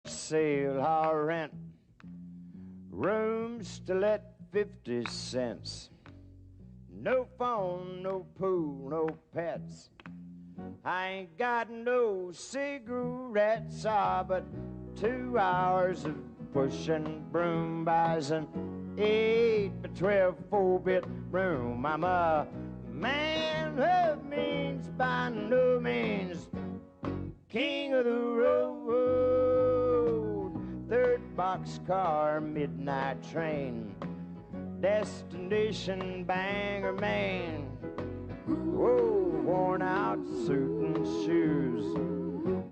sale or rent. Rooms to let 50 cents. No phone, no pool, no pets. I ain't got no cigarettes, but 2 hours of pushing broom buys an 8 by 12 4-bit room. I'm a man of means by no means, king of the road. Third boxcar, midnight train, destination Bangor, Maine. Whoa, worn out suit and shoes.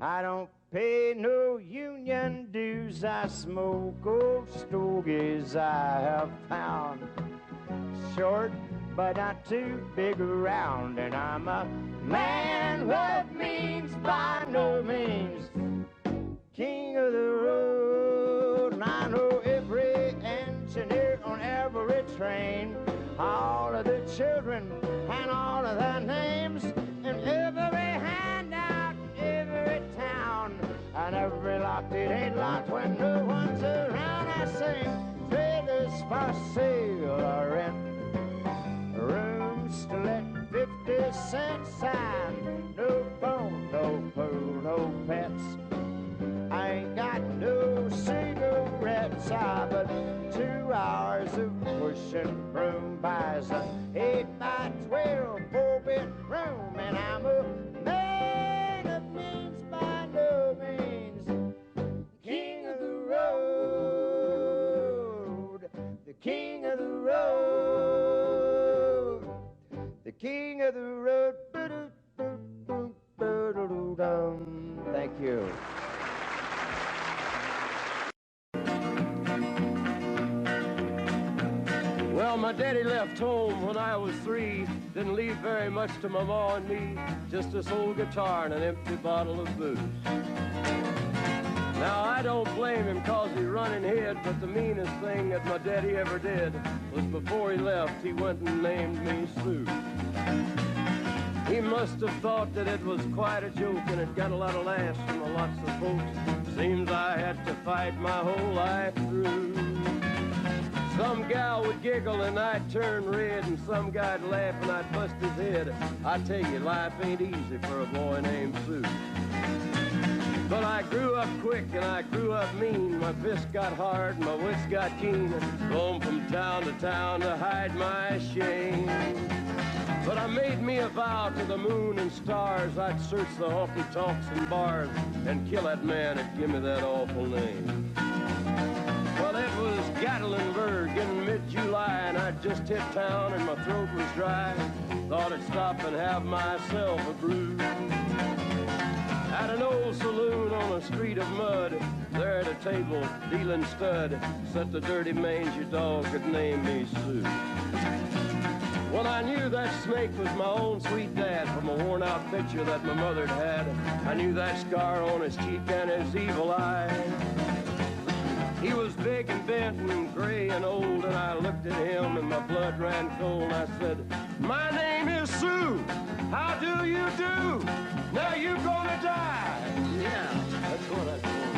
I don't pay no union dues. I smoke old stogies I have found. Short, but not too big around. And I'm a man what means by no means, king of the road. And I know every engineer on every train, all of the children and all of their names, and every handout in every town, and every lock that ain't locked when no one's around. I sing trailers for sale or rent, rooms to let 50 cents sign. No phone, no pool, no pets. I ain't got no cigarettes, but 2 hours of pushing broom buys an 8 by 12 4-bit room. And I'm a man of means by no means, king of the road, the king of the road, the king of the road. Thank you. Well, my daddy left home when I was 3. Didn't leave very much to my ma and me, just this old guitar and an empty bottle of booze. Now, I don't blame him 'cause he run and hid, but the meanest thing that my daddy ever did was before he left, he went and named me Sue. He must have thought that it was quite a joke, and it got a lot of laughs from lots of folks. Seems I had to fight my whole life through. Some gal would giggle and I'd turn red, and some guy'd laugh and I'd bust his head. I tell you, life ain't easy for a boy named Sue. But I grew up quick and I grew up mean. My fists got hard and my wits got keen. Roam from town to hide my shame. But I made me a vow to the moon and stars, I'd search the honky-tonks and bars and kill that man that give me that awful name. Well, it was Gatlinburg in mid-July, and I'd just hit town and my throat was dry. Thought I'd stop and have myself a brew. At an old saloon on a street of mud, there at a table, dealing stud, sat the dirty mangy dog that named me Sue. Well, I knew that snake was my own sweet dad from a worn-out picture that my mother'd had. I knew that scar on his cheek and his evil eye. He was big and bent and gray and old, and I looked at him and my blood ran cold. I said, "My name is Sue. How do you do? Now you're gonna die." Yeah, that's what I told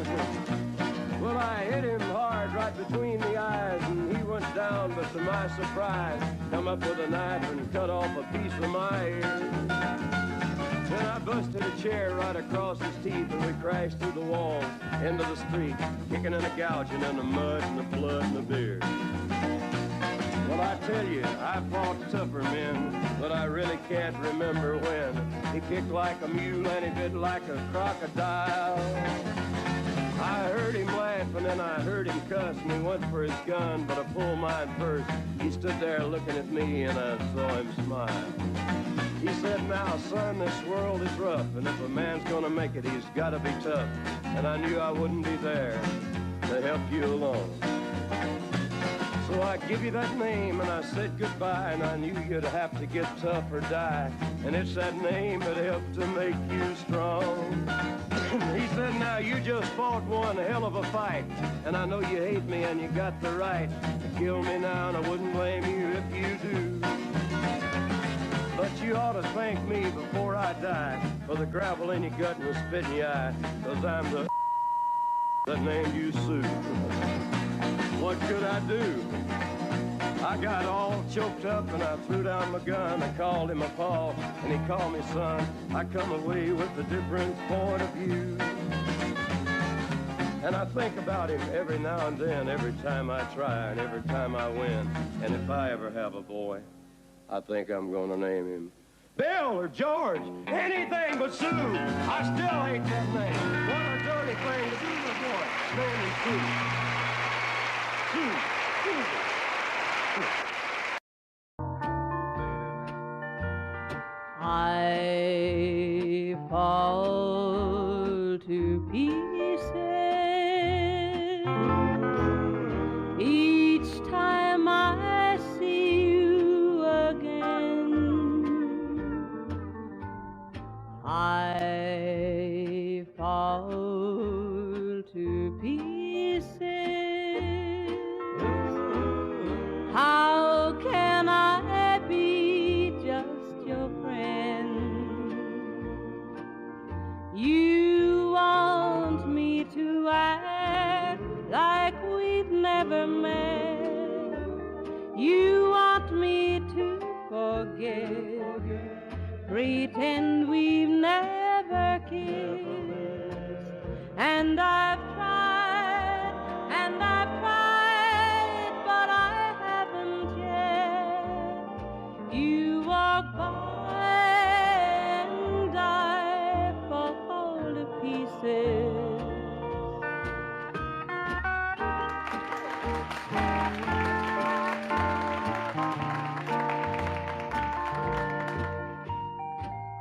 him. Well, I hit him hard right between the eyes, and he went down, but to my surprise, come up with a knife and cut off a piece of my ear. Then I busted a chair right across his teeth, and we crashed through the walls into the street, kicking and a gouging in the mud and the blood and the beer. Well, I tell you, I fought tougher men, but I really can't remember when. He kicked like a mule and he bit like a crocodile. I heard him laugh and then I heard him cuss, and he went for his gun, but I pulled mine first. He stood there looking at me and I saw him smile. He said, "Now, son, this world is rough, and if a man's gonna make it, he's gotta be tough." And I knew I wouldn't be there to help you along. So I give you that name and I said goodbye, and I knew you'd have to get tough or die. And it's that name that helped to make you strong. He said, "Now you just fought one hell of a fight, and I know you hate me and you got the right to kill me now, and I wouldn't blame you if you do. But you ought to thank me before I die for the gravel in your gut and the spit in your eye, 'cause I'm the that named you Sue. What could I do? I got all choked up and I threw down my gun. I called him a pa and he called me son. I come away with a different point of view. And I think about him every now and then, every time I try and every time I win. And if I ever have a boy, I think I'm gonna name him Bill or George, anything but Sue. I still hate that name. What a dirty thing to do to a boy. Name him Sue. Sue. I fall to pieces each time I see you again. I fall to pieces. How can I be just your friend? You want me to act like we've never met. You want me to forget, pretend we've never kissed. And I've tried, but I haven't yet. You walk by and I fall to pieces.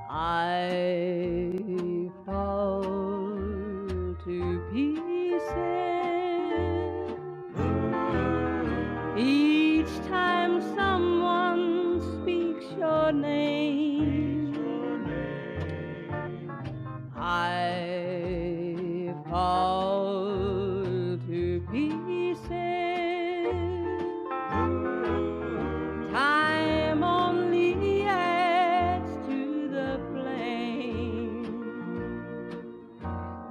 I fall to pieces each time someone speaks your name. I fall to pieces. Time only adds to the flame.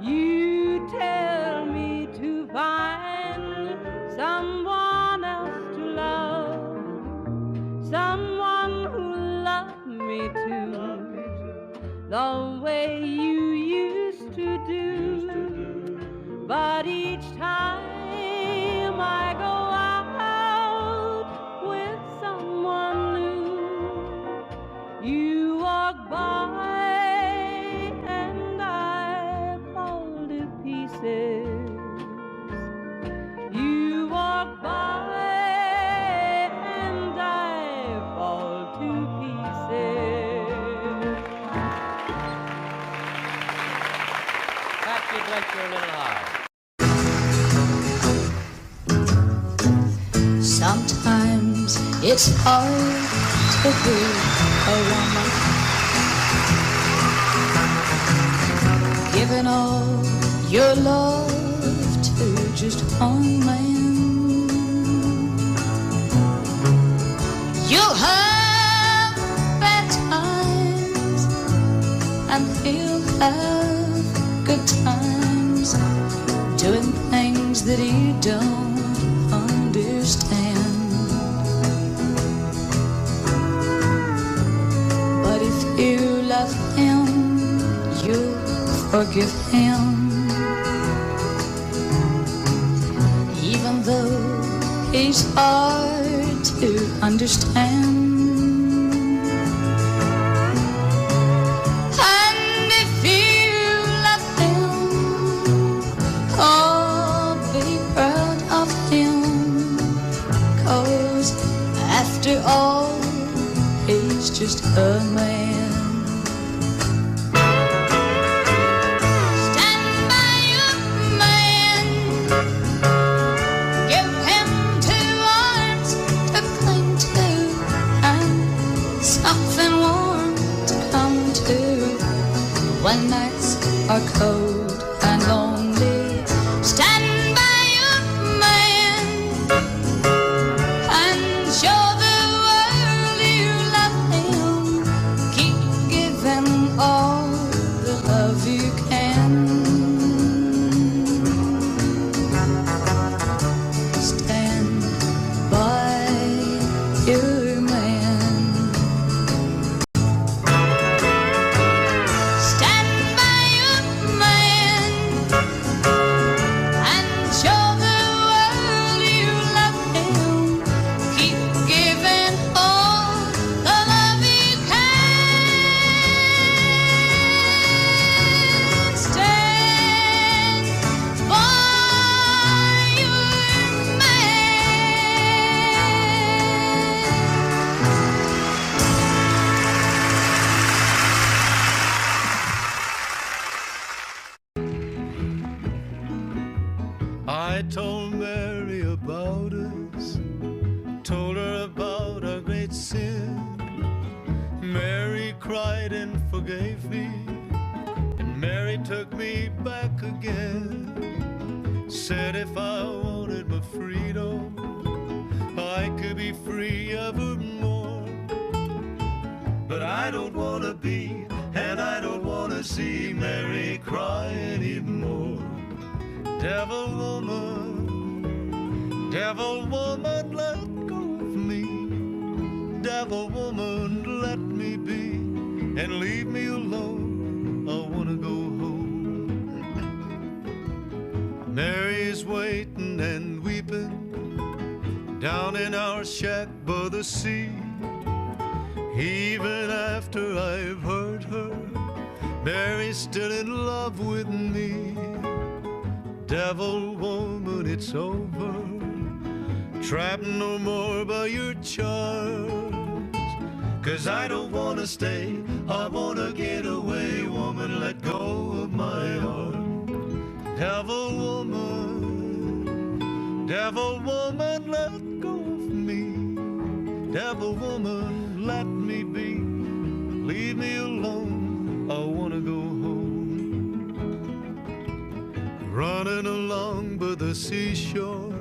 You tell me to find someone else to love, someone who loved me too, the way you used to do. But each time I go out with someone new, you walk by and I fall to pieces. You walk by and I fall to pieces. Patsy Cline, you're a little high. Sometimes it's hard to be a woman, giving all your love to just one man. You'll have bad times and he'll have good times, doing things that he don't understand. But if you love him, you'll forgive him, even though he's hard to understand. And if you love him, oh, be proud of him, 'cause after all, he's just a man. Stand by your man, give him 2 arms to cling to, and something warm to come to when nights are cold and lonely. Stand by your man and show the world you love him. Keep giving all the love you can. sin. Mary cried and forgave me, and Mary took me back again. Said if I wanted my freedom, I could be free evermore. But I don't want to be, and I don't want to see Mary cry anymore. Devil woman, let go of me. Devil woman, let me be, and leave me alone. I want to go home. Mary's waiting and weeping down in our shack by the sea. Even after I've hurt her, Mary's still in love with me. Devil woman, it's over. Trapped no more by your charms. 'Cause I don't want to stay, I want to get away. Woman, let go of my arm. Devil woman, let go of me. Devil woman, let me be. Leave me alone, I want to go home. Running along by the seashore,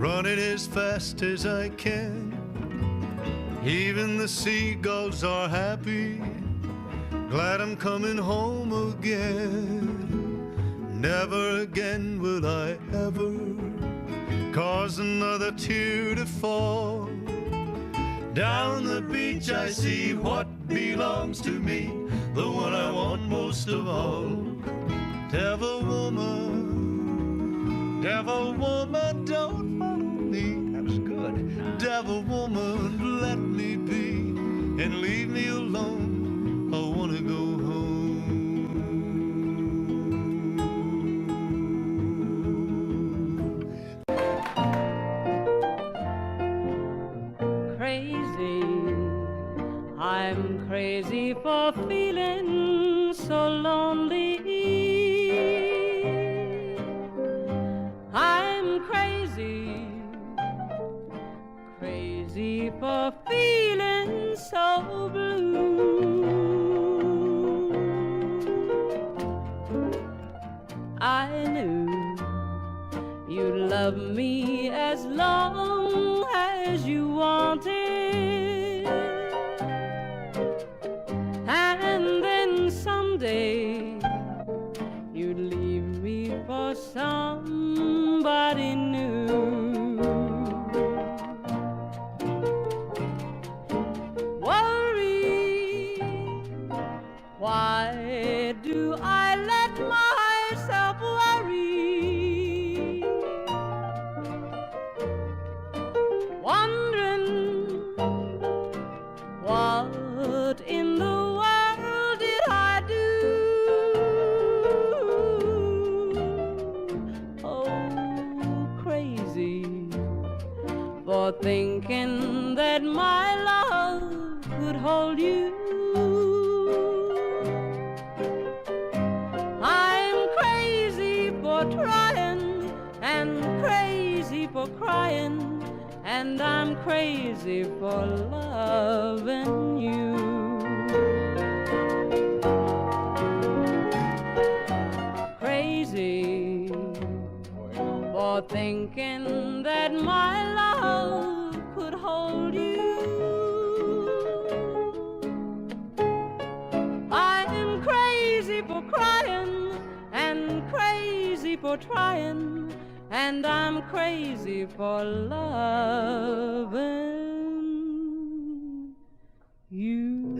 running as fast as I can. Even the seagulls are happy, glad I'm coming home again. Never again will I ever cause another tear to fall. Down the beach I see what belongs to me, the one I want most of all. Devil woman, don't follow me. That was good. Devil woman, let me be, and leave me alone. I want to go home. I'm crazy for feeling so lonely. I'm crazy, crazy for feeling so blue. I knew you'd love me as long as you wanted. And then someday you'd leave me for somebody new. Worry, why do I let myself worry? Wondering what in the world did I do? Oh, crazy for thinking that my love could hold you. I'm crazy for trying and crazy for crying, and I'm crazy for loving you. Crazy for thinking that my love could hold you. I'm crazy for crying and crazy for trying, and I'm crazy for loving you.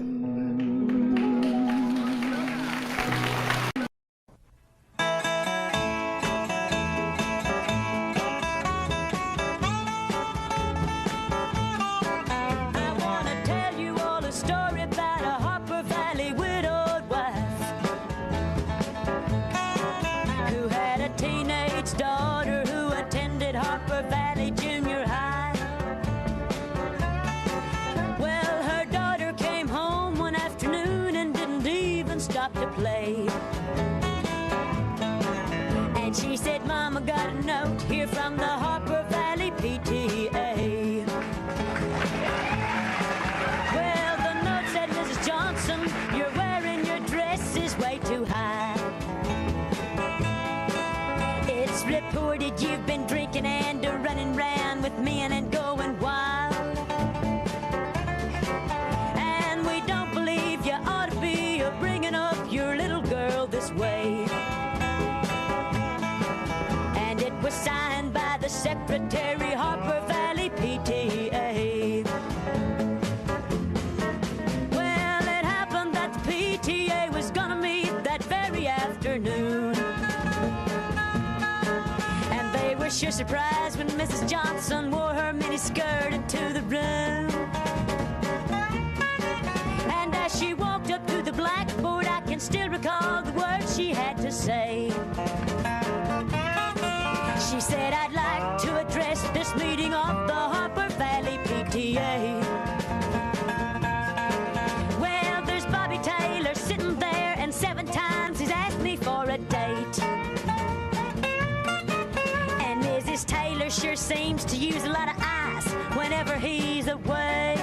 I want to tell you all a story about a Harper Valley widowed wife who had a teenage daughter who attended Harper Valley Junior High. Well, her daughter came home one afternoon and didn't even stop to play. And she said, Mama, got a note here from the Harper Valley PTA. too high. It's reported you've been drinking and running round with men and going wild. And we don't believe you ought to be bringing up your little girl this way. And it was signed by the Secretary, Harper Valley PTA. Well, it happened that the PTA was gonna meet that very afternoon. And they were sure surprised when Mrs. Johnson wore her miniskirt into the room. And as she walked up to the blackboard, I can still recall the words she had to say. She said, I'd like to address this meeting of the Harper Valley PTA. Well, there's Bobby Taylor sitting there, and 7 times he's asked me for a date. And Mrs. Taylor sure seems to use a lot of ice whenever he's away.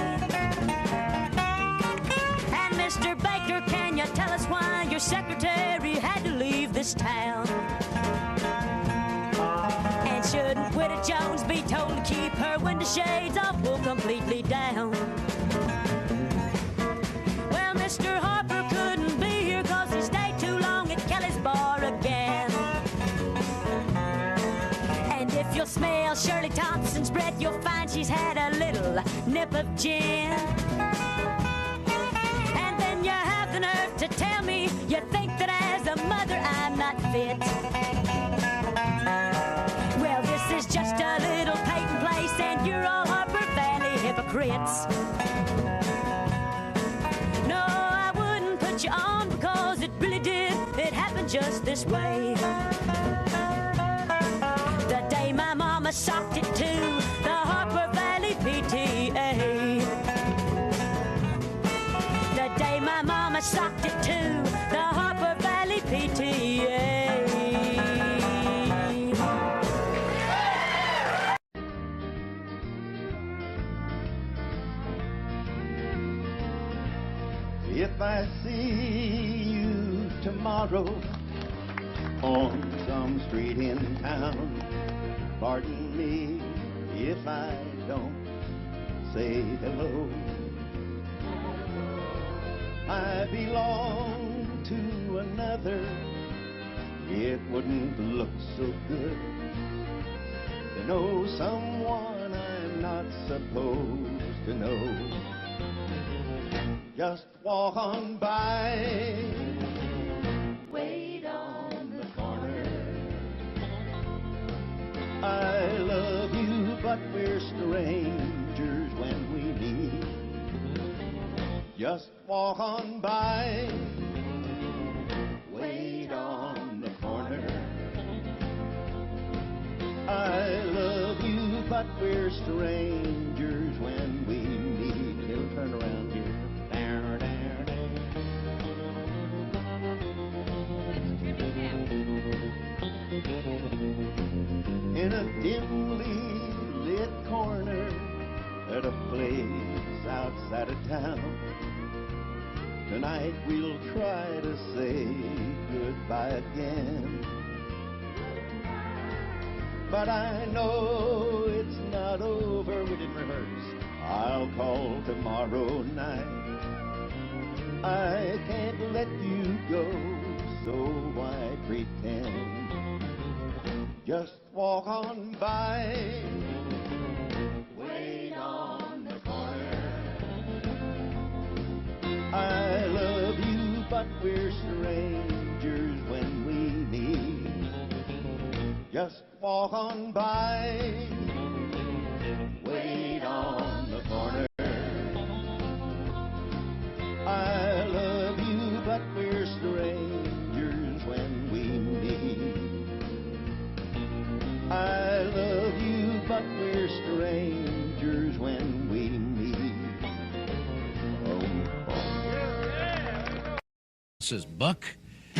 And Mr. Baker, can you tell us why your secretary had to leave this town? And shouldn't Widow Jones be told to keep her window shades off or completely down? Well, Mr. Harper couldn't be here 'cause he stayed too long at Kelly's bar again. And if you'll smell Shirley Thompson's breath, you'll find she's had a little nip of gin. And then you have the nerve to tell me you think that as a mother I'm not fit. Well, this is just a little Peyton place, and you're all Harper Valley hypocrites. No, I wouldn't put you on because it really did. It happened just this way. The day my mama socked it to the Harper Valley PTA. The day my mama socked it to the Harper Valley PTA. If I see you tomorrow on some street in town, pardon me if I don't say hello. I belong to another. It wouldn't look so good to know someone I'm not supposed to know. Just walk on by, wait on the corner. I love you, but we're strangers when we meet. Just walk on by, wait on the corner. I love you, but we're strangers when we meet. It'll turn around here. In a dimly lit corner at a place outside of town, tonight we'll try to say goodbye again. But I know it's not over. We didn't rehearse. I'll call tomorrow night. I can't let you go, so why pretend? Just walk on by, wait on the corner. I love you, but we're strangers when we meet. Just walk on by, wait on the corner. I love you, but we're strangers when we meet. I love you, but we're strangers when we meet. Oh. This is Buck.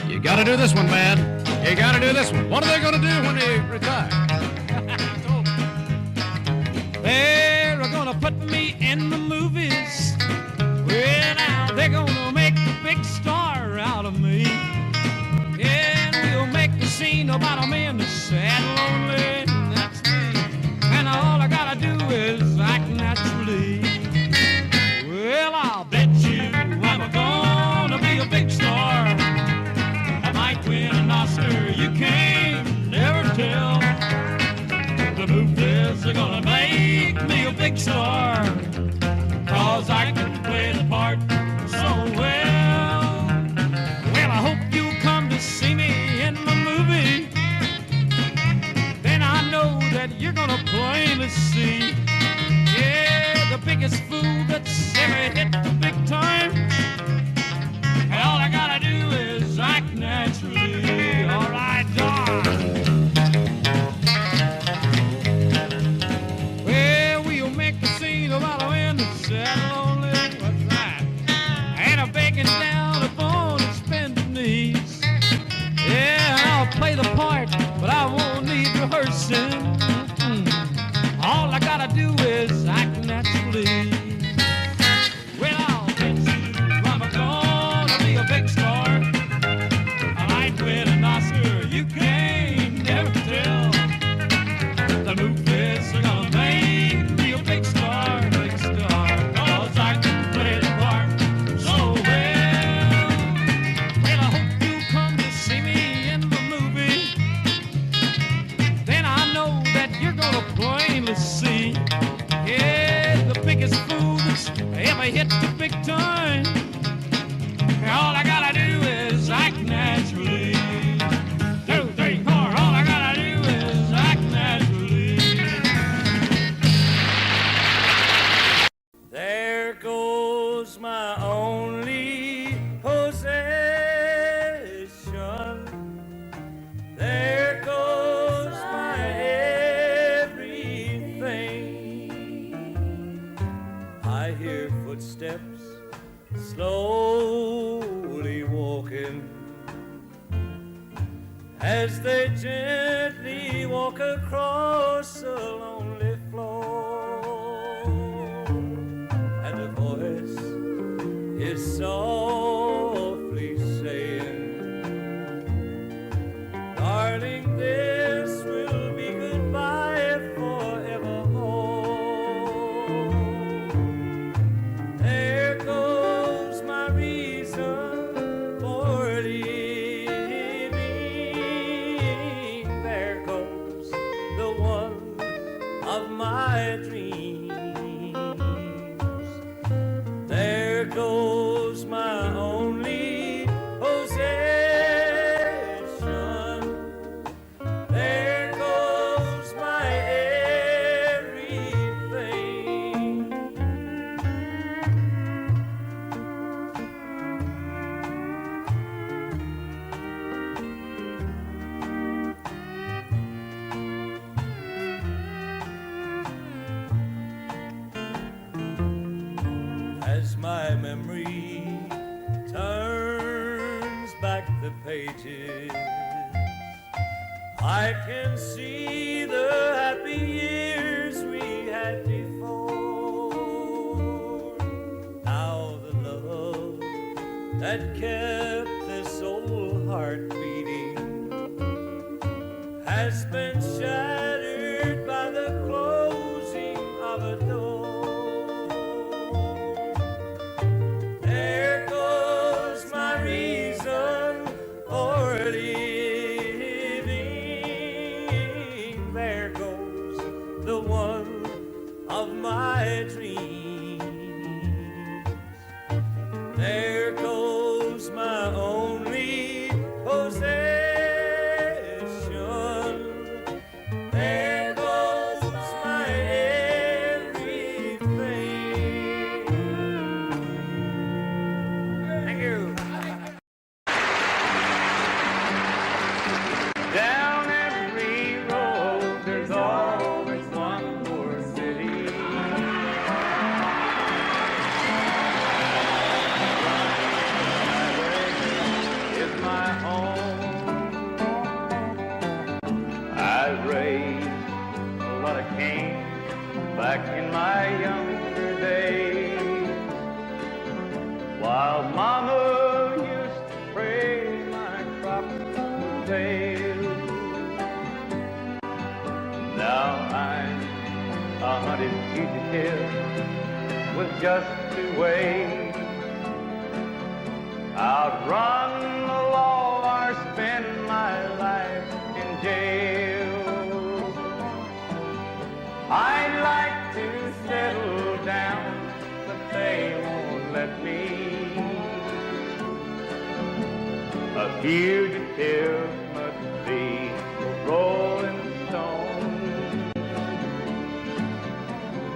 You gotta do this one, man. You gotta do this one. What are they gonna do when they retire? They're gonna put me in the movies. Well, now they're gonna make a big star out of me. seen about a man that's sad and lonely, and that's me. And all I gotta do is act naturally. Well, I'll bet you I'm gonna be a big star. I might win an Oscar, you can't never tell. The movies are gonna make me a big star, 'cause I can play the part so well. Well, I hope you'll come to see me in my movie. Then I know that you're gonna plainly see, yeah, the biggest fool that's ever hit the big time. And all I gotta do is act naturally. All right, Doc. Well, we'll make a scene about a man that's sad and lonely. What's that? And I'm begging down upon his bended knees. Yeah, and I'll play the part, but I won't need rehearsing. All I gotta do is act naturally. Well, I'll bet you I'm gonna be a big star. I might win an Oscar, you can't never tell. The movies are gonna make me a big star, 'cause I can play the part so well. Well, I hope you come to see me in the movie. Then I know that you're gonna plainly see, yeah, the biggest fool that's ever hit the big time. All I gotta do is act naturally. 2, 3, 4, all I gotta do is act naturally. There goes my only possession. There goes my everything. I hear footsteps slowly walking as they gently walk across a lonely floor. And a voice is softly saying, darling, this will be goodbye forevermore. There goes my reason for living. There goes the one of my dreams. There goes my only possession. There goes my everything. As my memory turns back the pages, I can see the happy years we had before. Now the love that kept this old heart beating has been shattered by the closing of a door. There goes my reason for living. There goes the one of my dreams. There goes my only possession. There goes my everything. Thank you. Down every road, there's always one more city. Is my home. I raised a lot of cane back in my younger days, while Mama used to pray my crops would fail. a hunted fugitive with just 2 ways. Outrun the law or spend my life in jail. I'd like to settle down, but they won't let me. A fugitive must be a rolling stone.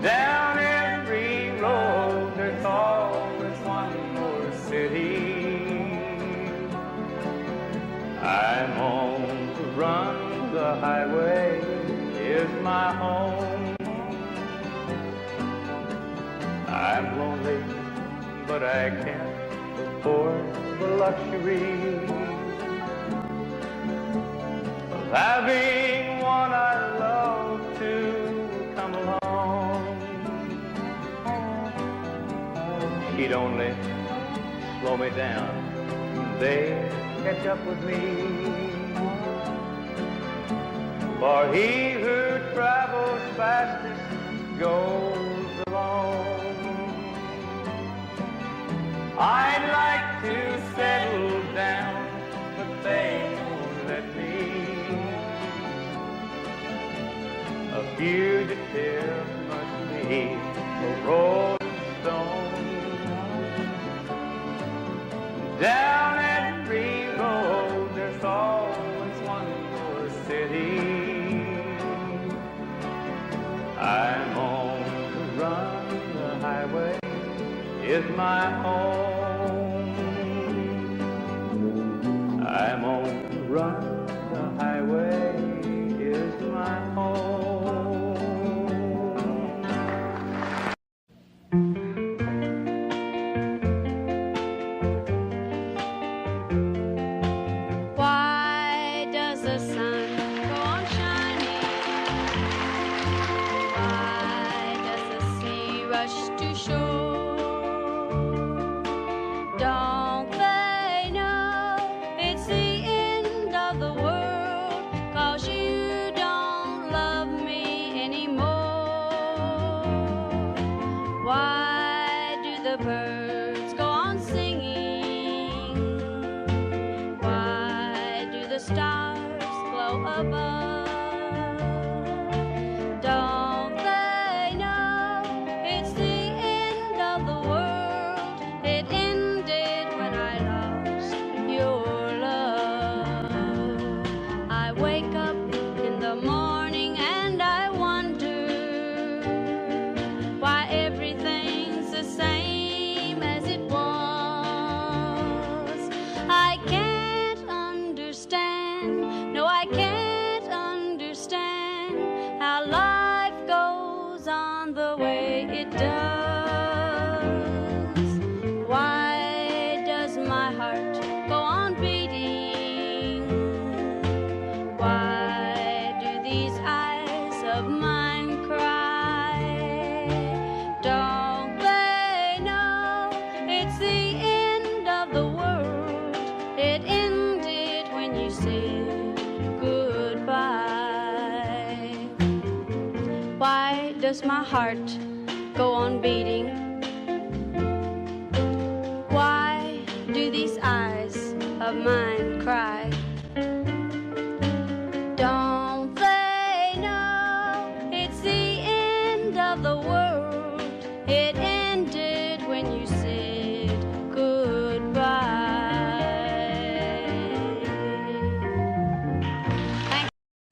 Down every road there's always one more city. I'm on the run, the highway is my home. I'm lonely, but I can't afford the luxury of having one I love to come along. She'd only slow me down, they'd catch up with me. For he who travels fastest goes alone. I'd like to settle down, but they won't let me. A fugitive must be a rolling stone. Down every road there's always one more city. I'm on the run, the highway is my home. I'm on the run, the highway is my home. Why does the sun go on shining? Why does the sea rush to shore? Don't they know it's the end of the world, 'cause you don't love me anymore? Why do the birds go on singing? Why do the stars glow above? Don't they know it's the end of the world? It ended when I lost your love. I wake up in the morning and I wonder why everything's the same as it was. I can't understand, no, I can't understand how life goes on the way it does. Why does my heart go on beating? Why do these eyes of mine cry? Don't they know it's the end of the world? It ended when you said goodbye. Why does my heart go on beating? Why do these eyes of mine cry? Don't they know it's the end of the world? It ended when you said goodbye.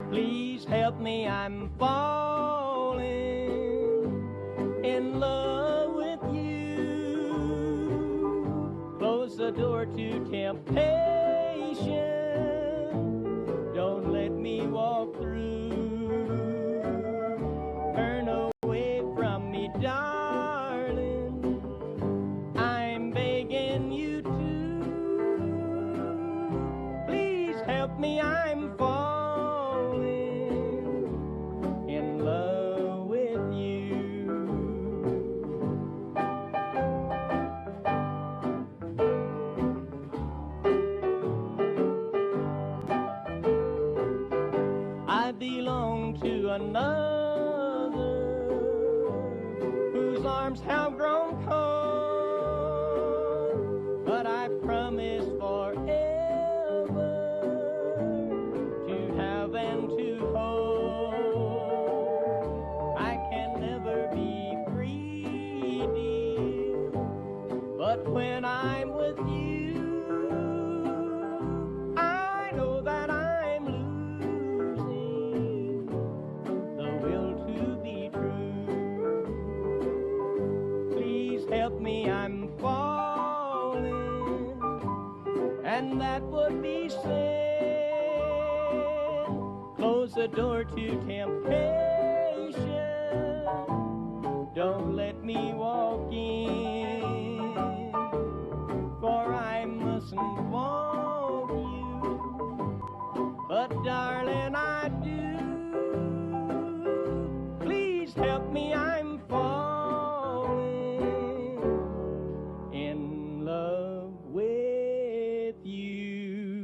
Please help me, I'm falling in love with you. Close the door to temptation. Don't let me walk through. Turn away from me, darling. I'm begging you to. Please help me, I'm falling in love with you. I belong to another. arms have grown cold, but I promise forever to have and to hold. I can never be free, dear, but when I'm with you, I know that I'm losing the will to be true. Please help me, I'm falling, and that would be sin. Close the door to temptation, don't let me walk in, for I mustn't want you, but darling, I do. Please help me, I'm falling in love with you.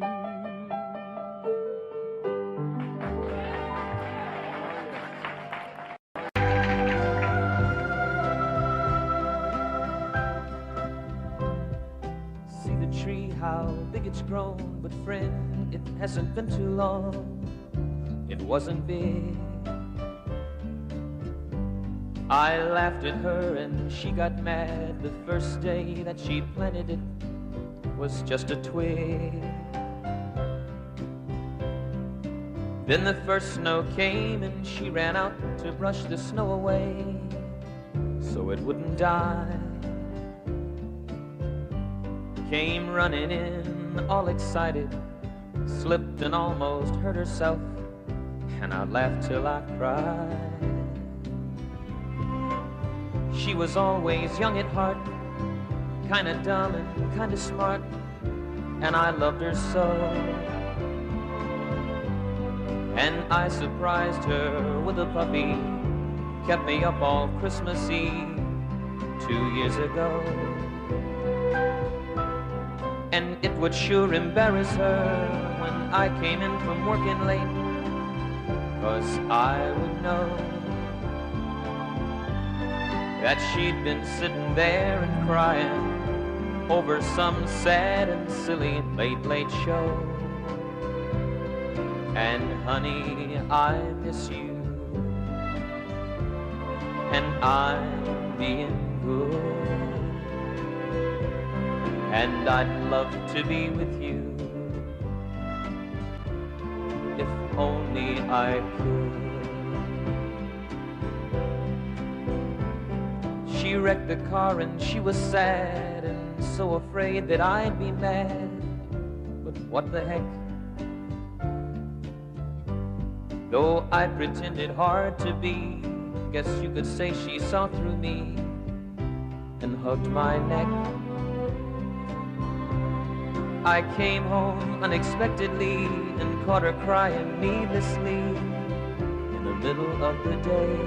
See the tree, how big it's grown, but friend, it hasn't been too long. It wasn't big. I laughed at her and she got mad. The first day that she planted it was just a twig. Then the first snow came and she ran out to brush the snow away so it wouldn't die. Came running in all excited, slipped and almost hurt herself, and I laughed till I cried. She was always young at heart, kinda dumb and kinda smart, and I loved her so. And I surprised her with a puppy, kept me up all Christmas Eve 2 years ago. And it would sure embarrass her when I came in from working late, 'cause I would know that she'd been sitting there and crying over some sad and silly late show. And honey, I miss you, and I'm being good, and I'd love to be with you if only I could. She wrecked the car and she was sad and so afraid that I'd be mad, but what the heck? Though I pretended hard to be, guess you could say she saw through me and hugged my neck. I came home unexpectedly and caught her crying needlessly in the middle of the day.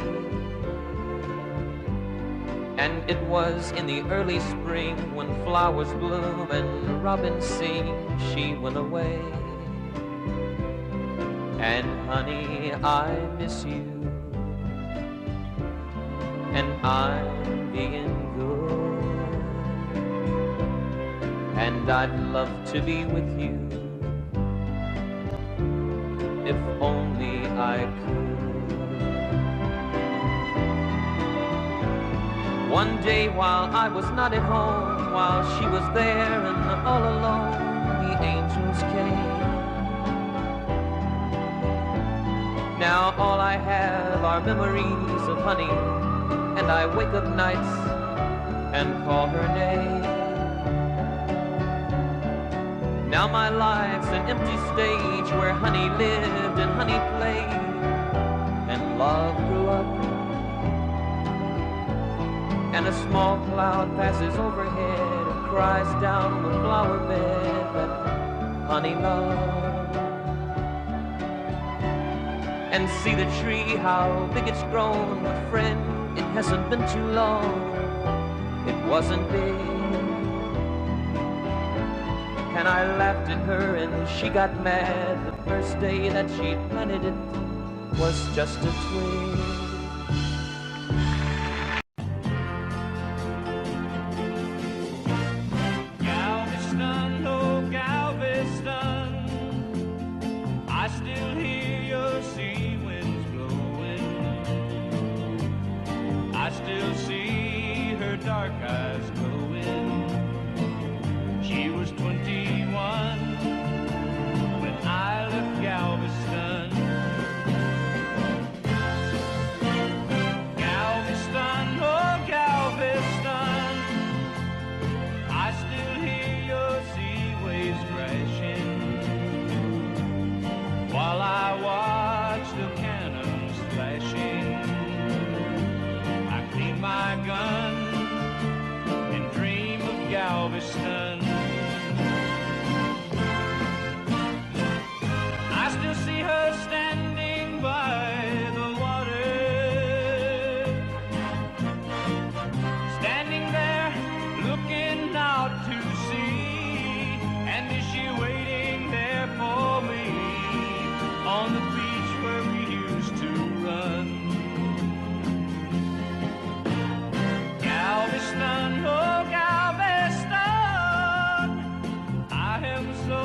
And it was in the early spring when flowers bloom and robins sing, she went away. And honey, I miss you, and I'm being good, and I'd love to be with you if only I could. One day while I was not at home, while she was there and all alone, the angels came. Now all I have are memories of honey, and I wake up nights and call her name. Now my life's an empty stage where honey lived and honey played, and love grew up. And a small cloud passes overhead and cries down the flower bed that honey loved. And see the tree, how big it's grown, but friend, it hasn't been too long. It wasn't big. And I laughed at her and she got mad. The first day that she planted it was just a twig. while I watch the cannons flashing. I clean my gun and dream of Galveston. I still see her standing by the water, standing there looking out to sea. And is she waiting there for me on the beach where we used to run? Galveston, oh Galveston, I am so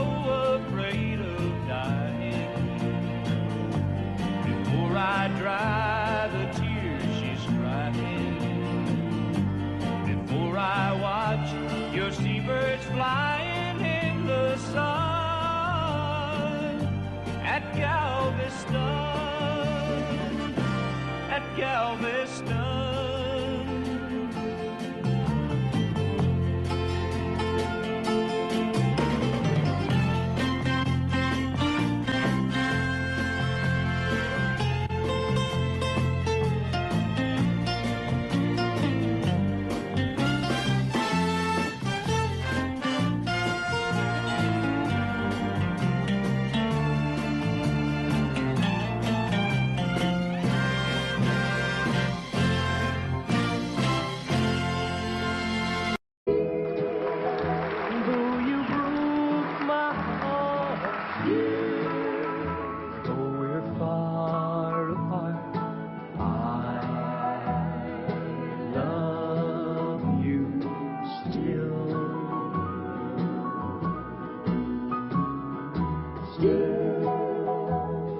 afraid of dying. Before I dry the tears she's crying, before I watch your seabirds flying in the sun, at Galveston, at Galveston.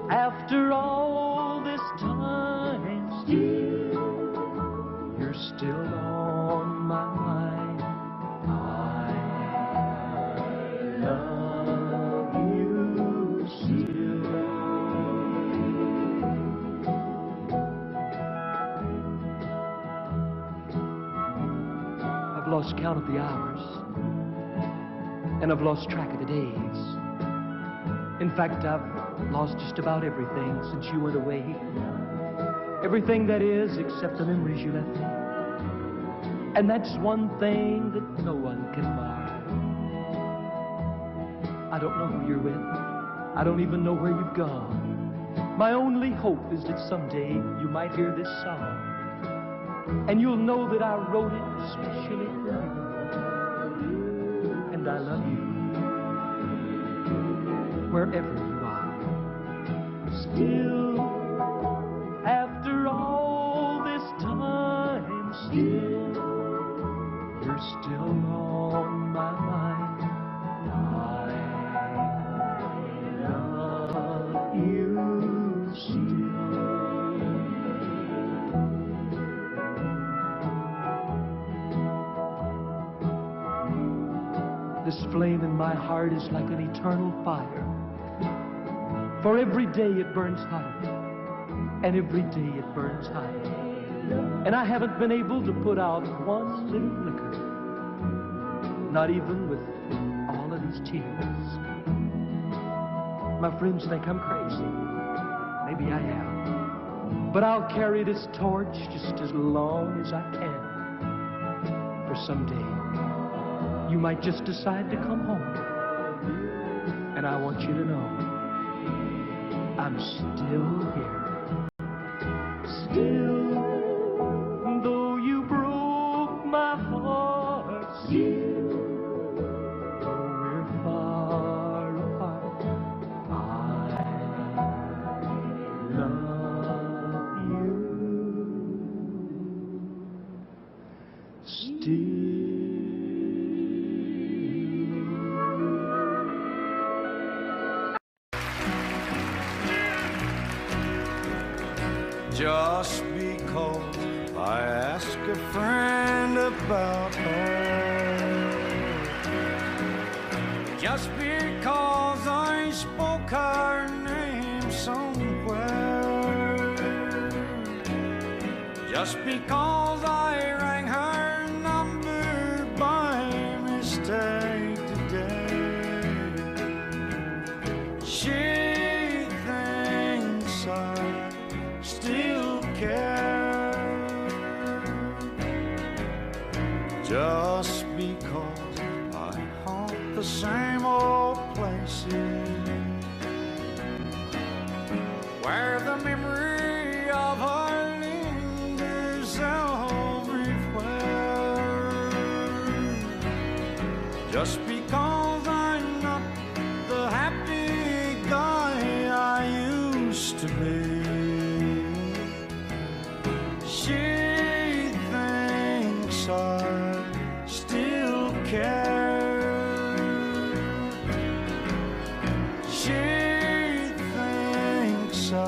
After all this time, you're still on my mind. I love you still. I've lost count of the hours, and I've lost track of the days. In fact, I've lost just about everything since you went away. Everything that is, except the memories you left me. And that's one thing that no one can mar. I don't know who you're with. I don't even know where you've gone. My only hope is that someday you might hear this song, and you'll know that I wrote it especially for you. And I love you wherever you are. Still, after all this time, still, you're still on my mind. I love you still. This flame in my heart is like an eternal fire. For every day it burns hotter, and every day it burns higher. And I haven't been able to put out one little flicker, not even with all of these tears. My friends think I'm crazy. Maybe I am. But I'll carry this torch just as long as I can. For someday, you might just decide to come home. And I want you to know I'm still here. Still, though you broke my heart, still, though we're far apart, I love you still. Just because I ask a friend about her, just because I spoke her name somewhere, just because I rang her number by mistake today, she where the memory of her lingers everywhere. Just because I'm not the happy guy I used to be, she thinks I still care. She thinks I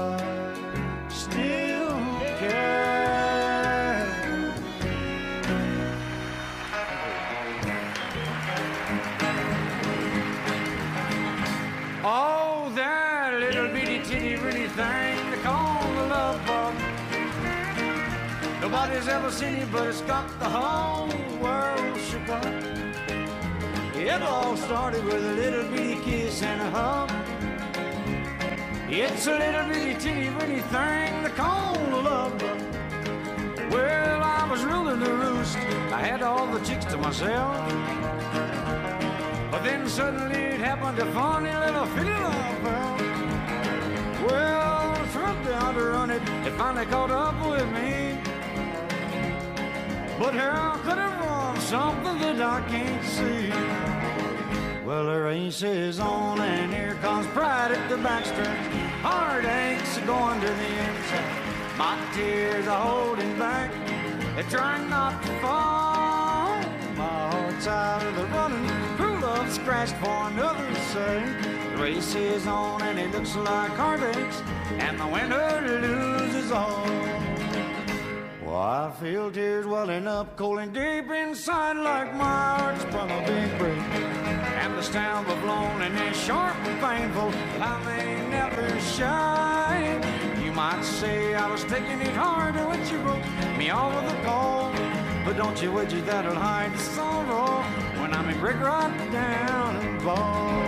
still care. Oh, that little bitty titty bitty thing they call the love bug. Nobody's ever seen it, but it's got the whole world shook up. It all started with a little bitty kiss and a hug. It's a little bitty titty bitty thing they call the love bug. Well, I was ruling the roost. I had all the chicks to myself. But then suddenly it happened, a funny little feeling I felt. Well, I tried down to run it. It finally caught up with me. But how could it run something that I can't see? Well, the race is on, and here comes pride at the backstretch. Heartaches are going to the inside. My tears are holding back. They're trying not to fall. My heart's out of the running. True love scratched for another's sake. The race is on, and it looks like heartaches, and the winner loses all. Well, I feel tears welling up, cold and deep inside, like my heart's from a big break. And the stamp of loneliness, sharp and painful, but I may never shine. You might say I was taking it hard when you broke me off with a call. But don't you wish that'll hide the sorrow when I'm in brick right down and bald.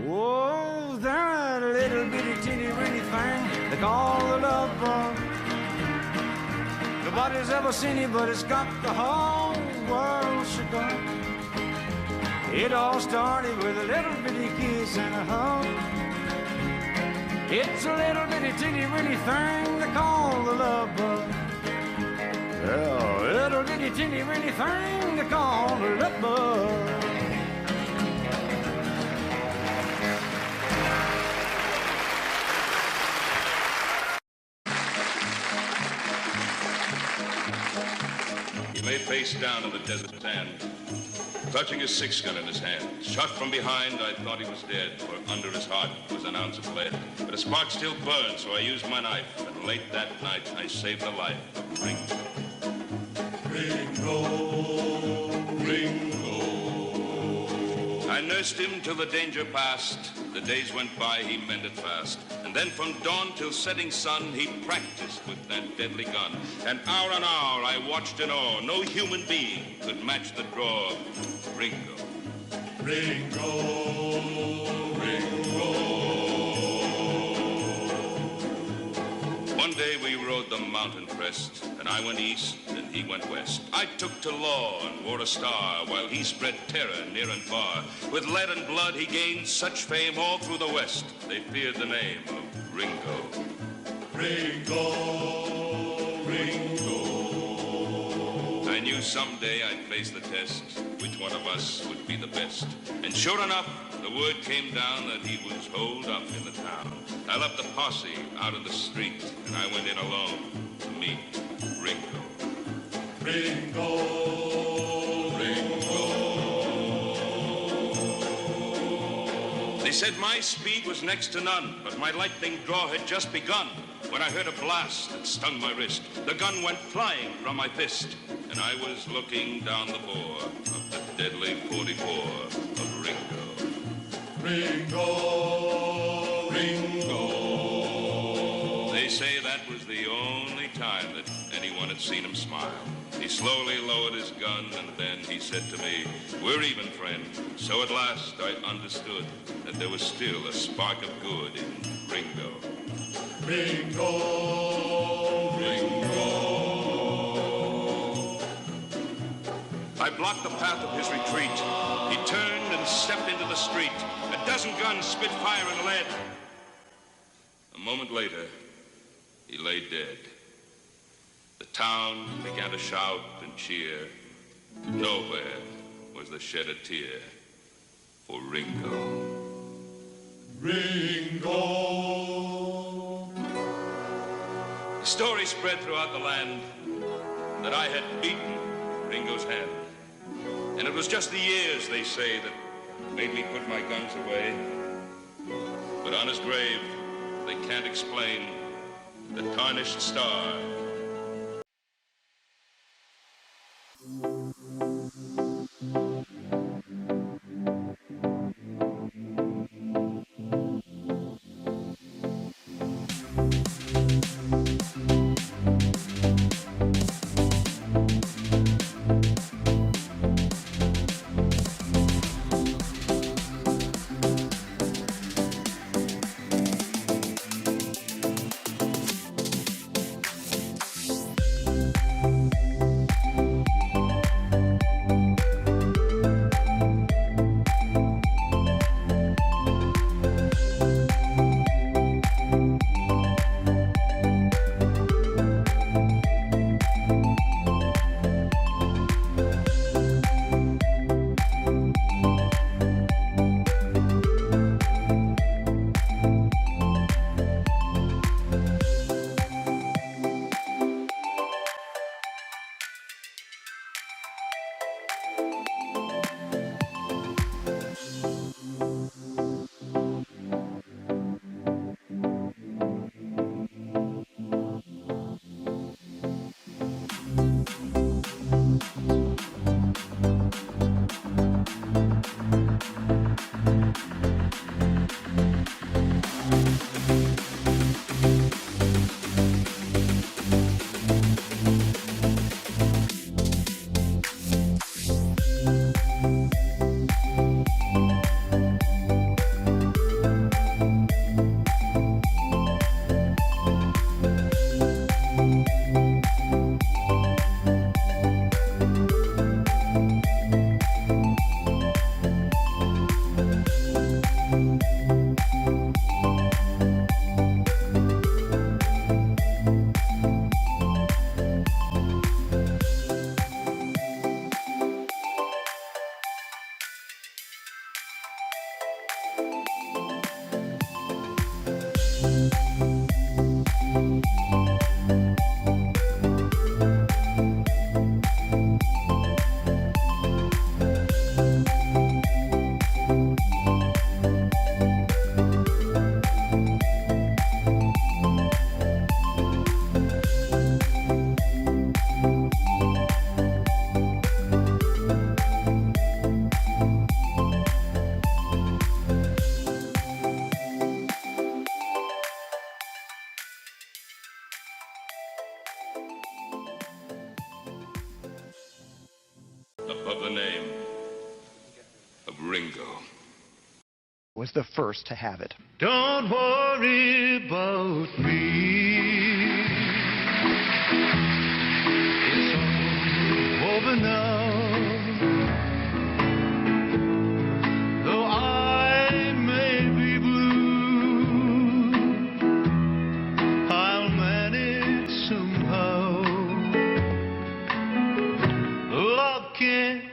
Whoa, that little bitty teeny weeny thing they call the love bug. Nobody's ever seen it, but it's got the whole world shook up. It all started with a little bitty kiss and a hug. It's a little bitty teeny weeny thing they call the love bug. Yeah, a little bitty teeny weeny thing they call the love bug. He lay face down in the desert sand, clutching his six-gun in his hand. Shot from behind, I thought he was dead, for under his heart was an ounce of lead. But a spark still burned, so I used my knife, and late that night I saved the life of Ringo. Ringo, Ringo. I nursed him till the danger passed. The days went by, he mended fast. And then from dawn till setting sun, he practiced with that deadly gun. And hour on hour I watched in awe. No human being could match the draw of Ringo. Ringo, Ringo. One day we rode the mountain crest, and I went east and he went west. I took to law and wore a star, while he spread terror near and far. With lead and blood he gained such fame all through the west. They feared the name of Ringo. Ringo, Ringo. I knew someday I'd face the test, which one of us would be the best. And sure enough, the word came down that he was holed up in the town. I left the posse out in the street, and I went in alone to meet Ringo. Ringo, Ringo. They said my speed was next to none, but my lightning draw had just begun when I heard a blast that stung my wrist. The gun went flying from my fist, and I was looking down the bore of the deadly 44 of Ringo. Ringo, Ringo. They say that was the only time that anyone had seen him smile. He slowly lowered his gun, and then he said to me, "We're even, friend." So at last I understood that there was still a spark of good in Ringo. Ringo, Ringo. I blocked the path of his retreat. He turned and stepped into the street. A dozen guns spit fire and lead. A moment later, he lay dead. The town began to shout and cheer. Nowhere was there shed a tear for Ringo. Ringo. The story spread throughout the land that I had beaten Ringo's hand. And it was just the years, they say, that made me put my guns away. But on his grave, they can't explain the tarnished star. Above the name of Ringo. Was the first to have it. Don't worry about me. It's all over now. Though I may be blue, I'll manage somehow. Love can't.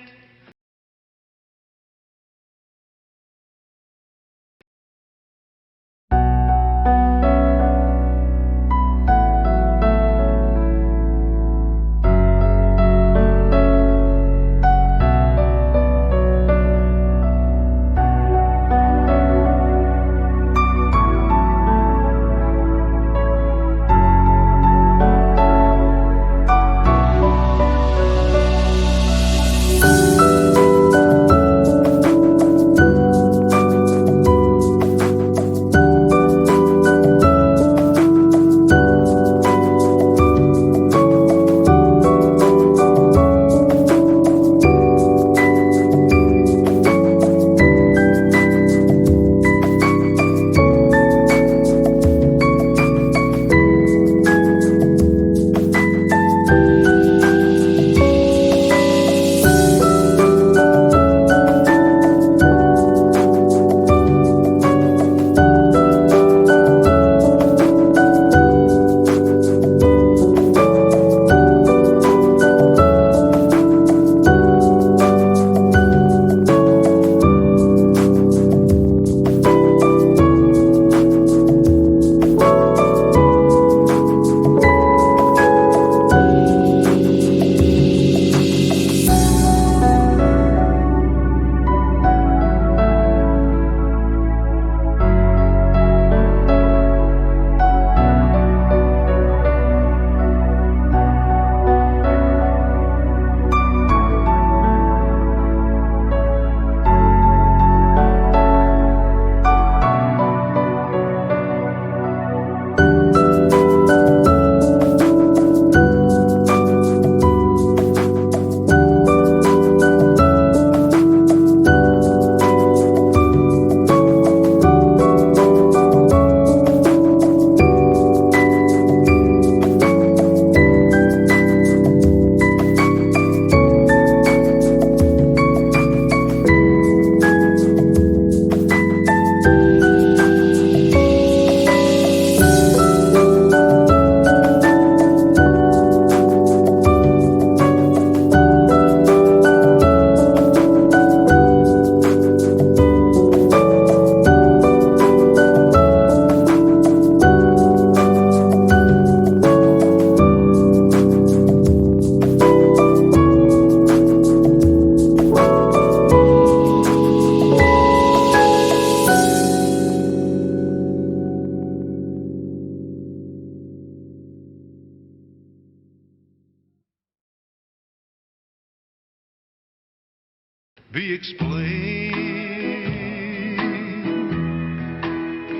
be explained,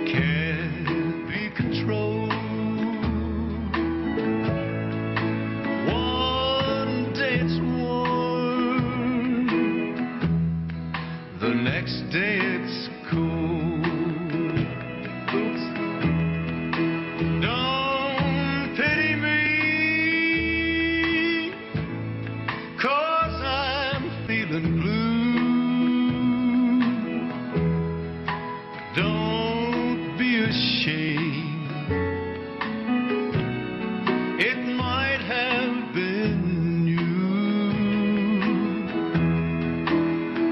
can't be controlled. One day it's warm, the next day it's cold. Don't pity me, 'cause I'm feeling blue. Don't be ashamed, it might have been you.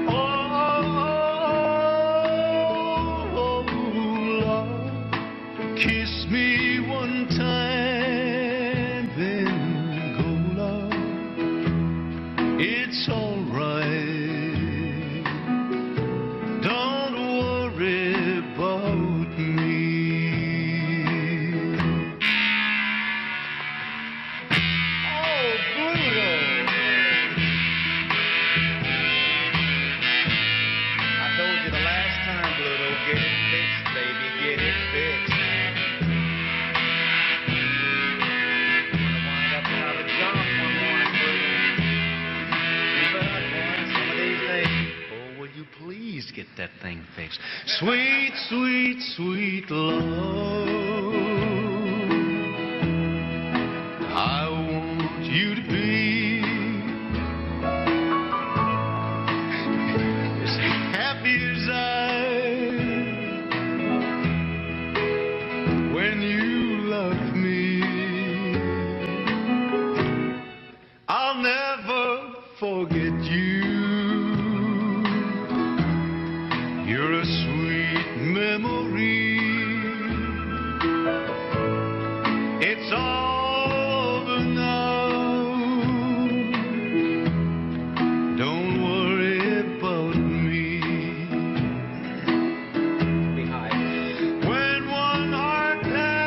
Oh, Lord, kiss me one time, then go, Lord. It's all right. Don't worry about me. Oh, Pluto! I told you the last time, Pluto, get it fixed, baby, get it fixed. Gonna wind up without a job one morning, Pluto. But one of these days. Oh, will you please get that thing fixed? Sweet, sweet, sweet love, I want you to be as happy as I when you love me. I'll never forget you. You're a sweet memory. It's over now. Don't worry about me. When one heart plans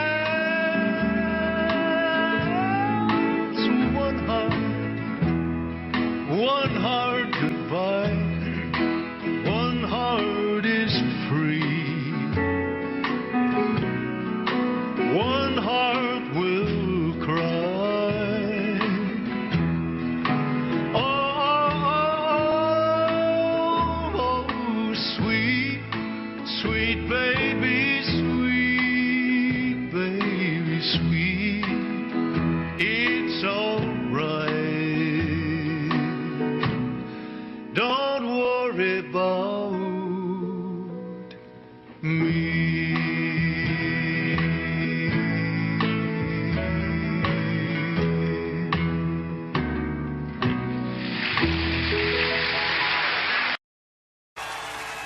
one heart goodbye. One heart is free. One heart will cry. Oh, sweet, sweet baby, sweet baby, sweet. It's all right. Don't worry about me.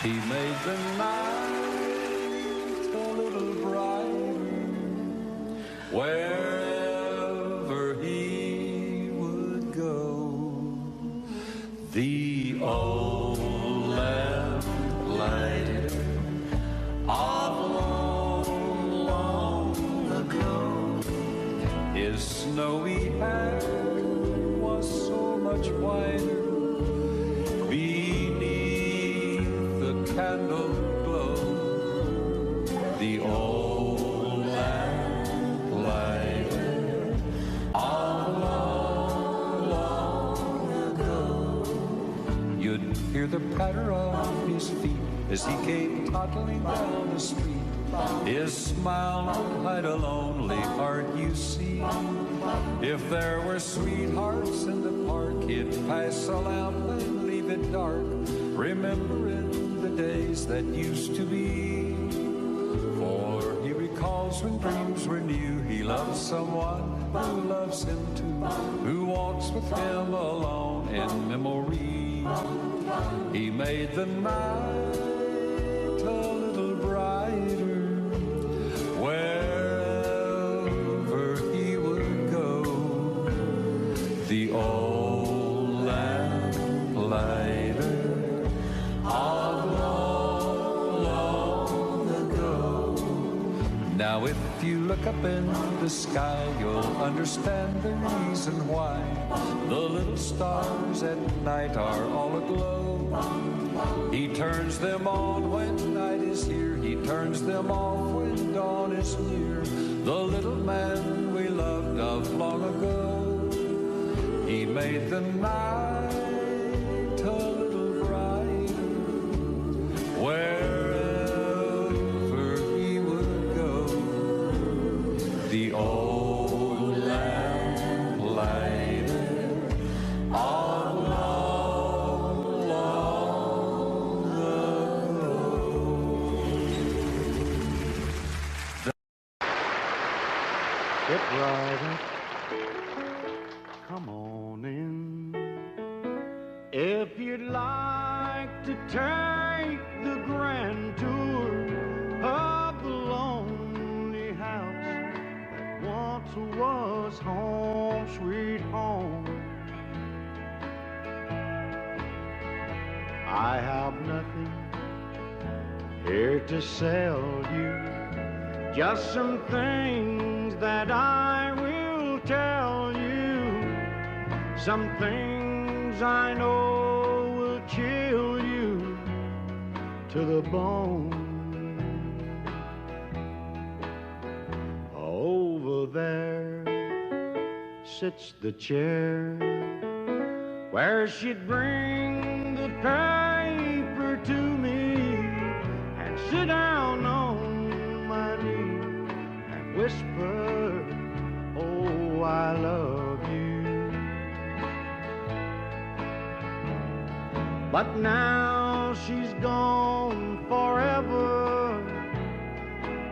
He made the night a little brighter wherever he would go. The old lamplighter of long, long ago. His snowy hair was so much whiter beneath the candle glow. The old lamplighter of long, long ago. You'd hear the patter of his feet as he came toddling down the street. His smile not hide a lonely heart, you see. If there were sweethearts in the park, he'd pass a lamp and leave it dark, remembering the days that used to be. For he recalls when dreams were new, he loves someone who loves him too, who walks with him alone in memory. He made the night a little brighter wherever he would go. The old lamplighter of long, long ago. Now if you look up in the sky, you'll understand the reason why the little stars at night are all aglow. He turns them on when night is here, he turns them off when dawn is near. The little man we loved of long ago, he made the night a little brighter wherever he would go. The old lamplighter on long, long ago. Get right up, come on in. If you'd like to take the grand tour of the lonely house that once was home, sweet home, I have nothing here to sell you, just some things that I will tell you, some things I know will chill you to the bone. Over there sits the chair where she'd bring the paper to me and sit down on my knee and whisper, oh, I love you. But now she's gone forever,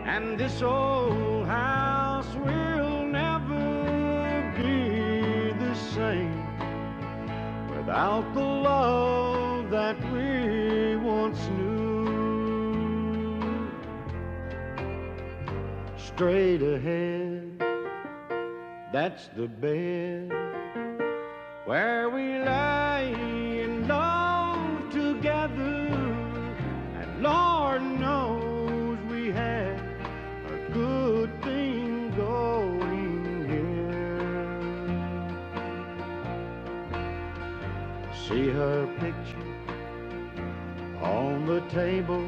and this old house will never be the same without the love that we once knew. Straight ahead, that's the bed where we lay in love together, and Lord knows we had a good thing going here. See her picture on the table,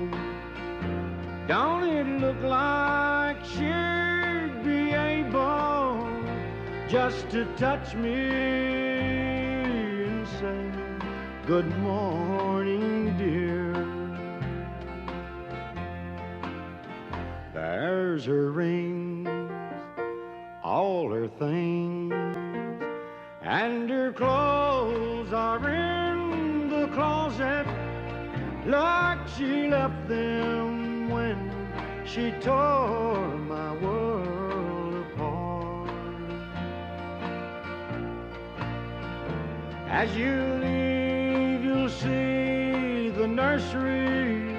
don't it look like she'd be able just to touch me and say, good morning, dear. There's her rings, all her things, and her clothes are in the closet like she left them when she tore my world apart. As you leave, you'll see the nursery.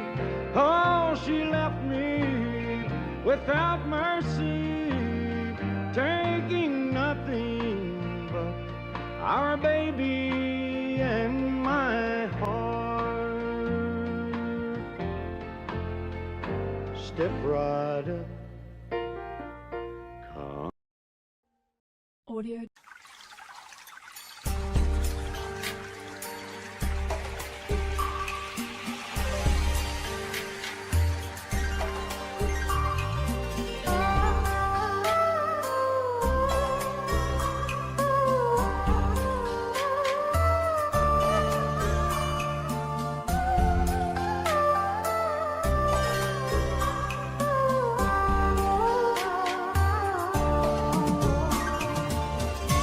Oh, she left me without mercy, taking nothing but our baby and my heart. Step right up, come. Audio.